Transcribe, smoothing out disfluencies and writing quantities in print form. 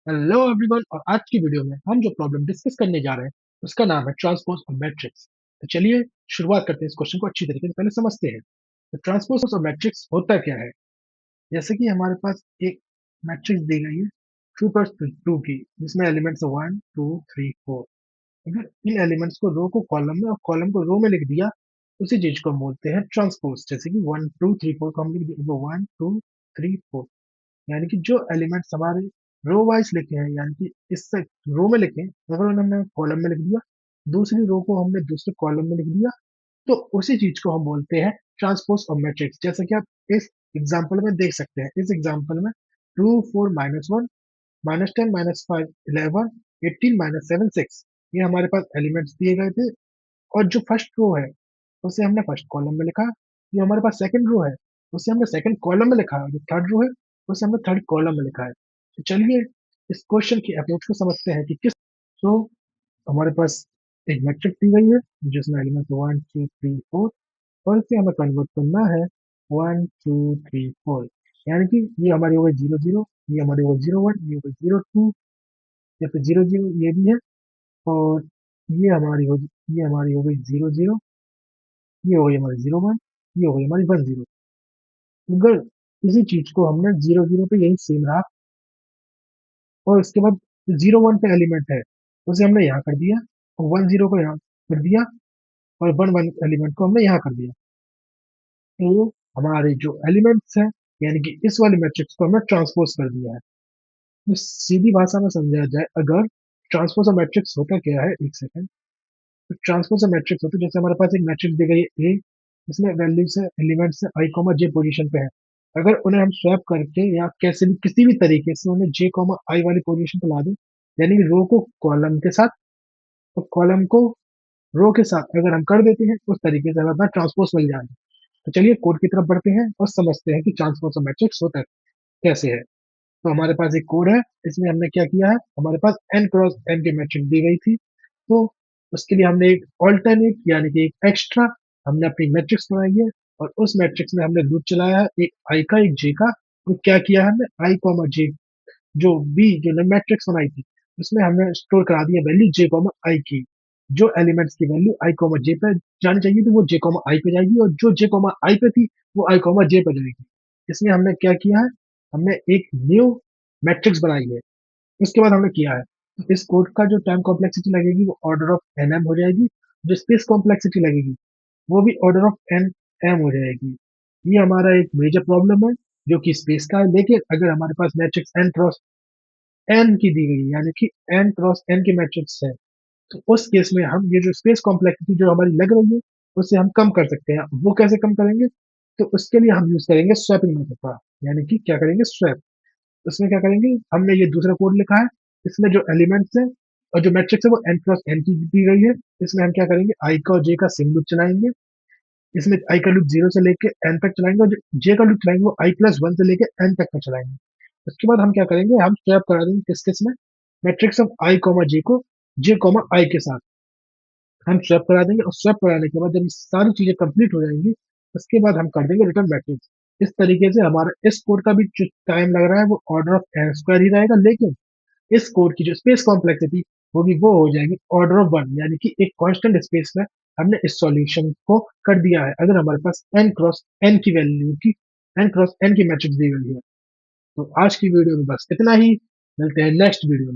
Hello everyone. और आज की वीडियो में हम जो प्रॉब्लम डिस्कस करने जा रहे हैं उसका नाम है ट्रांसपोज और मैट्रिक्स। तो चलिए शुरुआत करते हैं। इस क्वेश्चन को अच्छी तरीके से पहले समझते हैं। तो ट्रांसपोज और मैट्रिक्स होता क्या है। जैसे कि हमारे पास एक मैट्रिक्स दी गई है 2 की, जिसमें एलिमेंट्स 1 2 3 4। अगर इन एलिमेंट्स को रो को कॉलम में और कॉलम को रो में लिख दिया, उसी चीज को हम बोलते हैं ट्रांसपोज। जैसे कि 1 2 3 4 को हम लिख दिया 1 2 3 4, यानी कि जो एलिमेंट्स हमारे रो वाइज लिखे हैं, यानी कि इस रो में लिखे हैं, अगर उन्हें हमने कॉलम में लिख दिया, दूसरी रो को हमने दूसरे कॉलम में लिख दिया, तो उसी चीज को हम बोलते हैं ट्रांसपोज और मैट्रिक्स। जैसा कि आप इस एग्जाम्पल में देख सकते हैं। इस एग्जाम्पल में 2 4 -1 -10 -5 11 18 -7 6, ये हमारे पास एलिमेंट्स दिए गए थे। और जो फर्स्ट रो है उसे हमने फर्स्ट कॉलम में लिखा। जो हमारे पास सेकंड रो है उसे हमने सेकंड कॉलम में लिखा। जो थर्ड रो है उसे हमने थर्ड कॉलम में लिखा है। तो चलिए इस क्वेश्चन की अप्रोच को समझते हैं कि किस। तो हमारे पास एक मैट्रिक्स दी गई है जिसमें एलिमेंट 1 2 3 4, और इसे हमें कन्वर्ट करना है 1 2 3 4। यानी कि ये हमारी हो गई 0 0, ये हमारी हो गई 0 1, ये हो गई 0 2, या फिर 0 0 ये भी है। और ये हमारी हो गई 0 0, ये हो गई हमारी 0 1, ये हो गई हमारी 1 0। अगर इसी चीज को हमने 0 0 पे यही सेम रहा, और उसके बाद 0 1 पे एलिमेंट है उसे हमने यहाँ कर दिया, और 1 0 को यहाँ कर दिया, और 1 1 एलिमेंट को हमने यहाँ कर दिया। तो हमारे जो एलिमेंट्स हैं, यानी कि इस वाले मैट्रिक्स को हमने ट्रांसपोज कर दिया है। तो सीधी भाषा में समझाया जाए, अगर ट्रांसपोज और मैट्रिक्स होता क्या है, एक सेकंड। तो ट्रांसपोज और मैट्रिक्स होते जैसे हमारे पास एक मैट्रिक्स दी गई है ए, जिसमें वैल्यूज है एलिमेंट्स है i, j पोजीशन पे है। अगर उन्हें हम स्वैप करके या कैसे भी किसी भी तरीके से उन्हें j, i वाली पोजीशन पे ला दें, यानी कि रो को कॉलम के साथ और कॉलम को रो के साथ अगर हम कर देते हैं, उस तरीके से हमें ट्रांसपोज मिल जाएगा। तो चलिए कोड की तरफ बढ़ते हैं और समझते हैं कि ट्रांसपोज और मैट्रिक्स होता कैसे है। तो हमारे पास एक कोड है। इसमें हमने क्या किया है, हमारे पास n क्रॉस n की मैट्रिक्स दी गई थी। तो उसके लिए हमने एक ऑल्टरनेट, यानी कि एक एक्स्ट्रा हमने अपनी मैट्रिक्स बनाई है। और उस मैट्रिक्स में हमने लूप चलाया है, एक i का एक j का। तो क्या किया है हमने i, j, जो b जो हमने मैट्रिक्स बनाई थी उसमें हमने स्टोर करा दिया वैल्यू j, i की। जो एलिमेंट्स की वैल्यू i, j पे जानी चाहिए थी वो j, i पे जाएगी, और जो j, i पे थी वो i, j पे जाएगी। इसमें हमने क्या किया है, हमने एक न्यू मैट्रिक्स बनाई है। इसके बाद हमने किया है, इस कोड का जो टाइम कॉम्प्लेक्सिटी लगेगी वो ऑर्डर ऑफ nm हो जाएगी। जो स्पेस कॉम्प्लेक्सिटी लगेगी वो भी ऑर्डर ऑफ एन एम हो जाएगी। ये हमारा एक मेजर प्रॉब्लम है जो कि स्पेस का है। लेकिन अगर हमारे पास मैट्रिक्स n क्रॉस n की दी गई है, यानी कि n क्रॉस n की मैट्रिक्स है, तो उस केस में हम ये जो स्पेस कॉम्प्लेक्सिटी जो हमारी लग रही है उसे हम कम कर सकते हैं। वो कैसे कम करेंगे, तो उसके लिए हम यूज करेंगे स्वैपिंग मेथड का। यानी कि क्या करेंगे, स्वैप। उसमें क्या करेंगे, हमने ये दूसरा कोड लिखा है। इसमें जो एलिमेंट्स है और जो मैट्रिक्स है वो n क्रॉस n की दी गई है। इसमें हम क्या करेंगे, i का और j का सिंग लूप चलाएंगे। इसमें i का लूप 0 से लेके n तक चलाएंगे, और जो j का लूप चलाएंगे वो i+1 से लेके n तक का चलाएंगे। उसके बाद हम क्या करेंगे, हम स्वैप करा देंगे किस किस में, मैट्रिक्स ऑफ i, j को j, i के साथ हम स्वैप करा देंगे। और स्वैप कराने के बाद जब ये सारी चीजें कंप्लीट हो जाएंगी, उसके बाद हम कर देंगे रिटर्न मैट्रिक्स। इस तरीके से हमारा इस कोड का भी जो टाइम लग रहा है वो ऑर्डर ऑफ एन स्क्वायर ही रहेगा। लेकिन इस कोड की जो स्पेस कॉम्प्लेक्सिटी होगी वो हो जाएगी ऑर्डर ऑफ 1, यानी कि एक कांस्टेंट स्पेस में हमने इस सॉल्यूशन को कर दिया है। अगर हमारे पास n क्रॉस n की वैल्यू की n क्रॉस n की मैट्रिक्स दी गई है। तो आज की वीडियो में बस इतना ही। मिलते हैं नेक्स्ट वीडियो में।